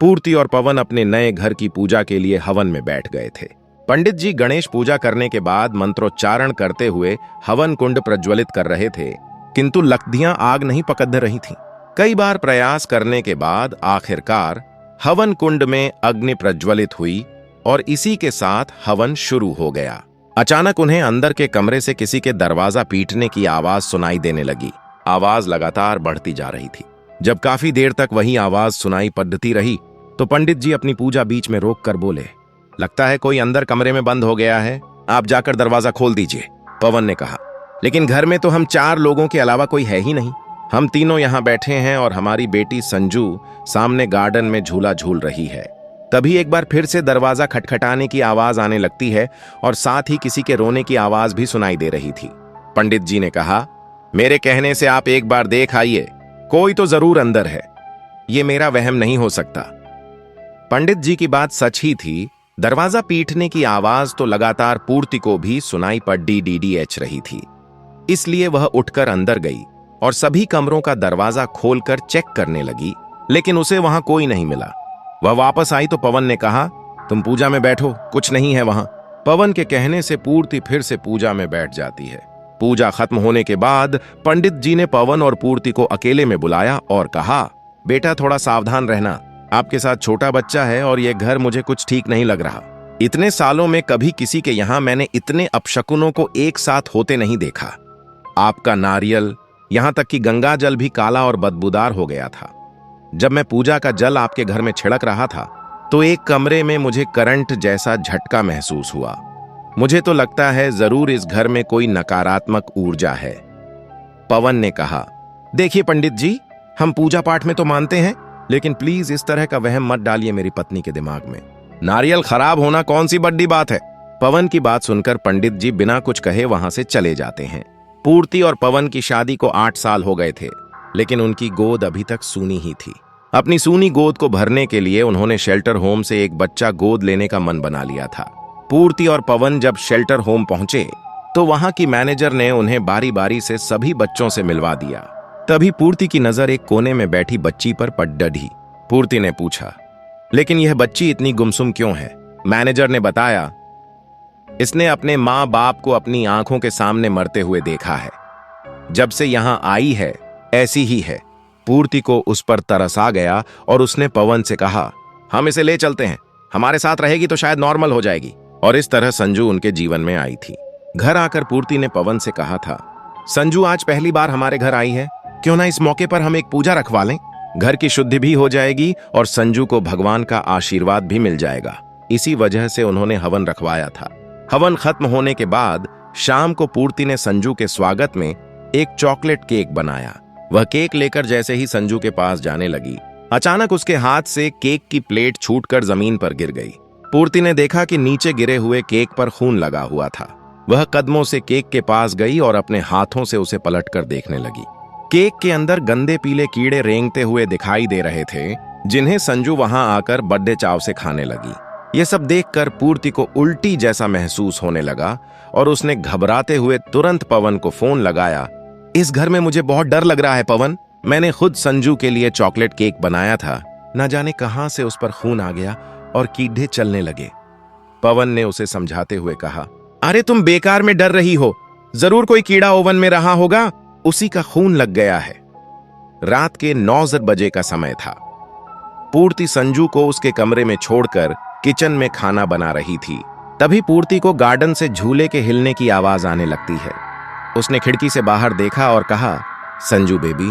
पूर्ति और पवन अपने नए घर की पूजा के लिए हवन में बैठ गए थे। पंडित जी गणेश पूजा करने के बाद मंत्रोच्चारण करते हुए हवन कुंड प्रज्वलित कर रहे थे, किंतु लकड़ियां आग नहीं पकड़ रही थीं। कई बार प्रयास करने के बाद आखिरकार हवन कुंड में अग्नि प्रज्वलित हुई और इसी के साथ हवन शुरू हो गया। अचानक उन्हें अंदर के कमरे से किसी के दरवाजा पीटने की आवाज सुनाई देने लगी। आवाज लगातार बढ़ती जा रही थी। जब काफी देर तक वही आवाज सुनाई पड़ती रही तो पंडित जी अपनी पूजा बीच में रोक कर बोले, लगता है कोई अंदर कमरे में बंद हो गया है, आप जाकर दरवाजा खोल दीजिए। पवन ने कहा, लेकिन घर में तो हम 4 लोगों के अलावा कोई है ही नहीं। हम तीनों यहाँ बैठे हैं और हमारी बेटी संजू सामने गार्डन में झूला झूल रही है। तभी एक बार फिर से दरवाजा खटखटाने की आवाज आने लगती है और साथ ही किसी के रोने की आवाज भी सुनाई दे रही थी। पंडित जी ने कहा, मेरे कहने से आप एक बार देख आइए, कोई तो जरूर अंदर है, ये मेरा वहम नहीं हो सकता। पंडित जी की बात सच ही थी। दरवाजा पीटने की आवाज तो लगातार पूर्ति को भी सुनाई पड़ डीडीएच रही थी। इसलिए वह उठकर अंदर गई और सभी कमरों का दरवाजा खोलकर चेक करने लगी, लेकिन उसे वहां कोई नहीं मिला। वह वापस आई तो पवन ने कहा, तुम पूजा में बैठो, कुछ नहीं है वहां। पवन के कहने से पूर्ति फिर से पूजा में बैठ जाती है। पूजा खत्म होने के बाद पंडित जी ने पवन और पूर्ति को अकेले में बुलाया और कहा, बेटा थोड़ा सावधान रहना, आपके साथ छोटा बच्चा है और यह घर मुझे कुछ ठीक नहीं लग रहा। इतने सालों में कभी किसी के यहां मैंने इतने अपशकुनों को एक साथ होते नहीं देखा। आपका नारियल, यहां तक कि गंगा जल भी काला और बदबूदार हो गया था। जब मैं पूजा का जल आपके घर में छिड़क रहा था तो एक कमरे में मुझे करंट जैसा झटका महसूस हुआ। मुझे तो लगता है जरूर इस घर में कोई नकारात्मक ऊर्जा है। पवन ने कहा, देखिए पंडित जी, हम पूजा पाठ में तो मानते हैं, लेकिन प्लीज इस तरह का वहम मत डालिए मेरी पत्नी के दिमाग में। नारियल खराब होना कौन सी बड़ी बात है। पवन की बात सुनकर पंडित जी बिना कुछ कहे वहां से चले जाते हैं। पूर्ति और पवन की शादी को 8 साल हो गए थे, लेकिन उनकी गोद अभी तक सूनी ही थी। अपनी सूनी गोद को भरने के लिए उन्होंने शेल्टर होम से एक बच्चा गोद लेने का मन बना लिया था। पूर्ति और पवन जब शेल्टर होम पहुंचे तो वहां की मैनेजर ने उन्हें बारी बारी से सभी बच्चों से मिलवा दिया। तभी पूर्ति की नजर एक कोने में बैठी बच्ची पर पड़ डली। पूर्ति ने पूछा, लेकिन यह बच्ची इतनी गुमसुम क्यों है? मैनेजर ने बताया, इसने अपने माँ बाप को अपनी आंखों के सामने मरते हुए देखा है। जब से यहां आई है ऐसी ही है। पूर्ति को उस पर तरस आ गया और उसने पवन से कहा, हम इसे ले चलते हैं, हमारे साथ रहेगी तो शायद नॉर्मल हो जाएगी। और इस तरह संजू उनके जीवन में आई थी। घर आकर पूर्ति ने पवन से कहा था, संजू आज पहली बार हमारे घर आई है, क्यों ना इस मौके पर हम एक पूजा रखवा लें। घर की शुद्धि भी हो जाएगी और संजू को भगवान का आशीर्वाद भी मिल जाएगा। इसी वजह से उन्होंने हवन रखवाया था। हवन खत्म होने के बाद शाम को पूर्ति ने संजू के स्वागत में एक चॉकलेट केक बनाया। वह केक लेकर जैसे ही संजू के पास जाने लगी, अचानक उसके हाथ से केक की प्लेट छूटकर जमीन पर गिर गई। पूर्ति ने देखा कि नीचे गिरे हुए केक पर खून लगा हुआ था। वह कदमों से केक के पास गई और अपने हाथों से उसे पलटकर देखने लगी। केक के अंदर गंदे पीले कीड़े रेंगते हुए दिखाई दे रहे थे, जिन्हें संजू वहां आकर बड़े चाव से खाने लगी। यह सब देखकर पूर्ति को उल्टी जैसा महसूस होने लगा और उसने घबराते हुए तुरंत पवन को फोन लगाया। इस घर में मुझे बहुत डर लग रहा है पवन, मैंने खुद संजू के लिए चॉकलेट केक बनाया था, न जाने कहां से उस पर खून आ गया और कीड़े चलने लगे। पवन ने उसे समझाते हुए कहा, अरे तुम बेकार में डर रही हो, जरूर कोई कीड़ा ओवन में रहा होगा, उसी का खून लग गया है। रात के 9 बजे का समय था। पूर्ति संजू को उसके कमरे में छोड़कर किचन में खाना बना रही थी। तभी पूर्ति को गार्डन से झूले के हिलने की आवाज आने लगती है। उसने खिड़की से बाहर देखा और कहा, संजू बेबी,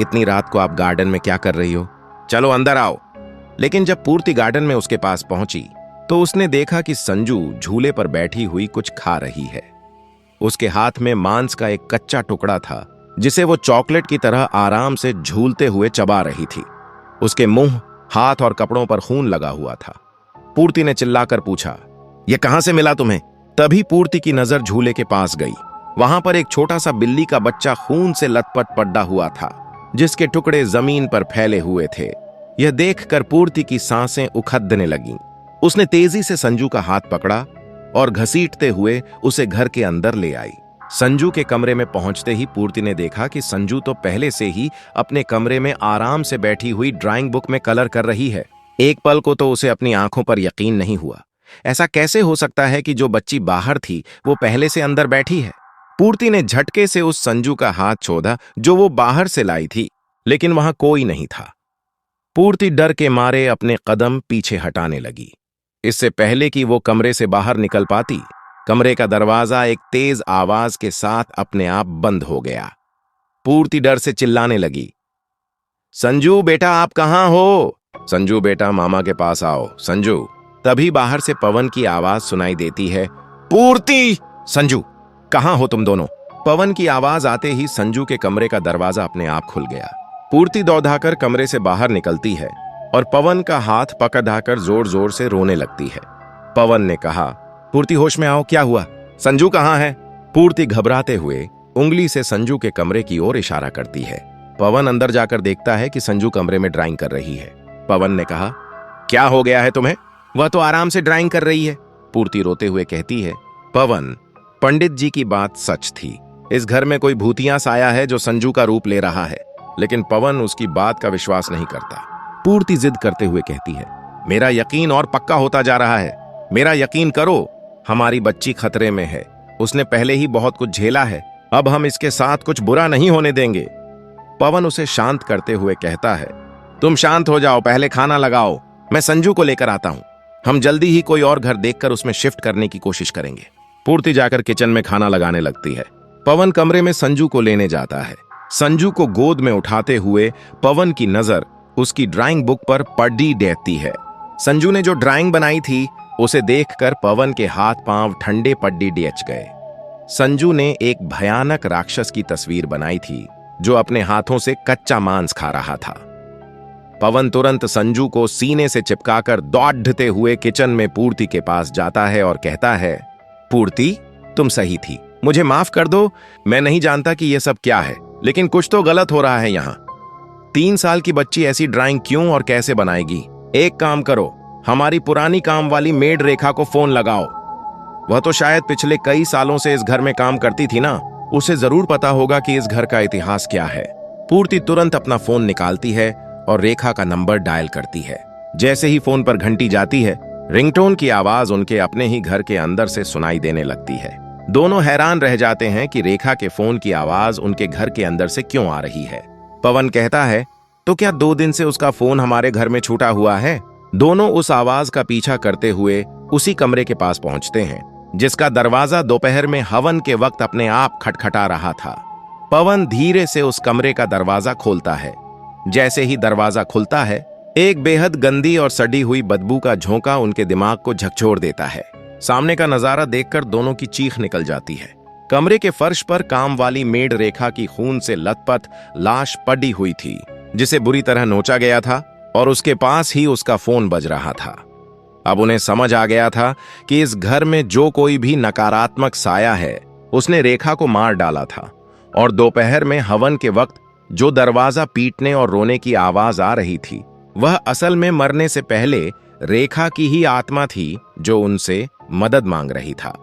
इतनी रात को आप गार्डन में क्या कर रही हो? चलो अंदर आओ। लेकिन जब पूर्ति गार्डन में उसके पास पहुंची तो उसने देखा कि संजू झूले पर बैठी हुई कुछ खा रही है। उसके हाथ में मांस का एक कच्चा टुकड़ा था, जिसे वो चॉकलेट की तरह आराम से झूलते हुए चबा रही थी। उसके मुंह, हाथ और कपड़ों पर खून लगा हुआ था। पूर्ति ने चिल्लाकर पूछा, यह कहां से मिला तुम्हें? तभी पूर्ति की नजर झूले के पास गई। वहां पर एक छोटा सा बिल्ली का बच्चा खून से लथपथ पड़ा हुआ था, जिसके टुकड़े जमीन पर फैले हुए थे। यह देखकर पूर्ति की सांसें उखड़ने लगीं। उसने तेजी से संजू का हाथ पकड़ा और घसीटते हुए उसे घर के अंदर ले आई। संजू के कमरे में पहुंचते ही पूर्ति ने देखा कि संजू तो पहले से ही अपने कमरे में आराम से बैठी हुई ड्राइंग बुक में कलर कर रही है। एक पल को तो उसे अपनी आंखों पर यकीन नहीं हुआ। ऐसा कैसे हो सकता है कि जो बच्ची बाहर थी वो पहले से अंदर बैठी है? पूर्ति ने झटके से उस संजू का हाथ छोड़ा जो वो बाहर से लाई थी, लेकिन वहां कोई नहीं था। पूर्ति डर के मारे अपने कदम पीछे हटाने लगी। इससे पहले कि वो कमरे से बाहर निकल पाती, कमरे का दरवाजा एक तेज आवाज के साथ अपने आप बंद हो गया। पूर्ति डर से चिल्लाने लगी, संजू बेटा आप कहां हो? संजू बेटा मामा के पास आओ, संजू। तभी बाहर से पवन की आवाज सुनाई देती है, पूर्ति! संजू कहां हो तुम दोनों? पवन की आवाज आते ही संजू के कमरे का दरवाजा अपने आप खुल गया। पूर्ति दौड़ाकर कमरे से बाहर निकलती है और पवन का हाथ पकड़ाकर जोर जोर से रोने लगती है। पवन ने कहा, पूर्ति होश में आओ, क्या हुआ? संजू कहां है? पूर्ति घबराते हुए उंगली से संजू के कमरे की ओर इशारा करती है। पवन अंदर जाकर देखता है कि संजू कमरे में ड्राइंग कर रही है। पवन ने कहा, क्या हो गया है तुम्हें? वह तो आराम से ड्राइंग कर रही है, पूर्ति रोते हुए कहती है। पवन, पंडित जी की बात सच थी। इस घर में कोई भूतिया साया है जो संजू का रूप ले रहा है, लेकिन पवन उसकी बात का विश्वास नहीं करता। पूर्ति जिद करते हुए कहती है, मेरा यकीन और पक्का होता जा रहा है, मेरा यकीन करो, हमारी बच्ची खतरे में है। उसने पहले ही बहुत कुछ झेला है, अब हम इसके साथ कुछ बुरा नहीं होने देंगे। पवन उसे शांत करते हुए कहता है, तुम शांत हो जाओ, पहले खाना लगाओ, मैं संजू को लेकर आता हूं। हम जल्दी ही कोई और घर देखकर उसमें शिफ्ट करने की कोशिश करेंगे। पूर्ति जाकर किचन में खाना लगाने लगती है। पवन कमरे में संजू को लेने जाता है। संजू को गोद में उठाते हुए पवन की नजर उसकी ड्राइंग बुक पर पड़ी रहती है। संजू ने जो ड्राइंग बनाई थी उसे देखकर पवन के हाथ पांव ठंडे पड्डी डेच गए। संजू ने एक भयानक राक्षस की तस्वीर बनाई थी जो अपने हाथों से कच्चा मांस खा रहा था। पवन तुरंत संजू को सीने से चिपकाकर दौड़ते हुए किचन में पूर्ति के पास जाता है और कहता है, पूर्ति तुम सही थी, मुझे माफ कर दो, मैं नहीं जानता कि यह सब क्या है, लेकिन कुछ तो गलत हो रहा है यहाँ। 3 साल की बच्ची ऐसी ड्राइंग क्यों और कैसे बनाएगी? एक काम करो, हमारी पुरानी काम वाली मेड रेखा को फोन लगाओ। वह तो शायद पिछले कई सालों से इस घर में काम करती थी ना, उसे जरूर पता होगा कि इस घर का इतिहास क्या है। पूर्ति तुरंत अपना फोन निकालती है और रेखा का नंबर डायल करती है। जैसे ही फोन पर घंटी जाती है, रिंगटोन की आवाज उनके अपने ही घर के अंदर से सुनाई देने लगती है। दोनों हैरान रह जाते हैं कि रेखा के फोन की आवाज उनके घर के अंदर से क्यों आ रही है। पवन कहता है, तो क्या 2 दिन से उसका फोन हमारे घर में छूटा हुआ है? दोनों उस आवाज का पीछा करते हुए उसी कमरे के पास पहुंचते हैं जिसका दरवाजा दोपहर में हवन के वक्त अपने आप खटखटा रहा था। पवन धीरे से उस कमरे का दरवाजा खोलता है। जैसे ही दरवाजा खुलता है, एक बेहद गंदी और सड़ी हुई बदबू का झोंका उनके दिमाग को झकझोर देता है। सामने का नजारा देखकर दोनों की चीख निकल जाती है। कमरे के फर्श पर काम वाली मेड रेखा की खून से लथपथ लाश पड़ी हुई थी जिसे बुरी तरह नोचा गया था, और उसके पास ही उसका फोन बज रहा था। अब उन्हें समझ आ गया था कि इस घर में जो कोई भी नकारात्मक साया है उसने रेखा को मार डाला था, और दोपहर में हवन के वक्त जो दरवाजा पीटने और रोने की आवाज आ रही थी वह असल में मरने से पहले रेखा की ही आत्मा थी जो उनसे मदद मांग रही था।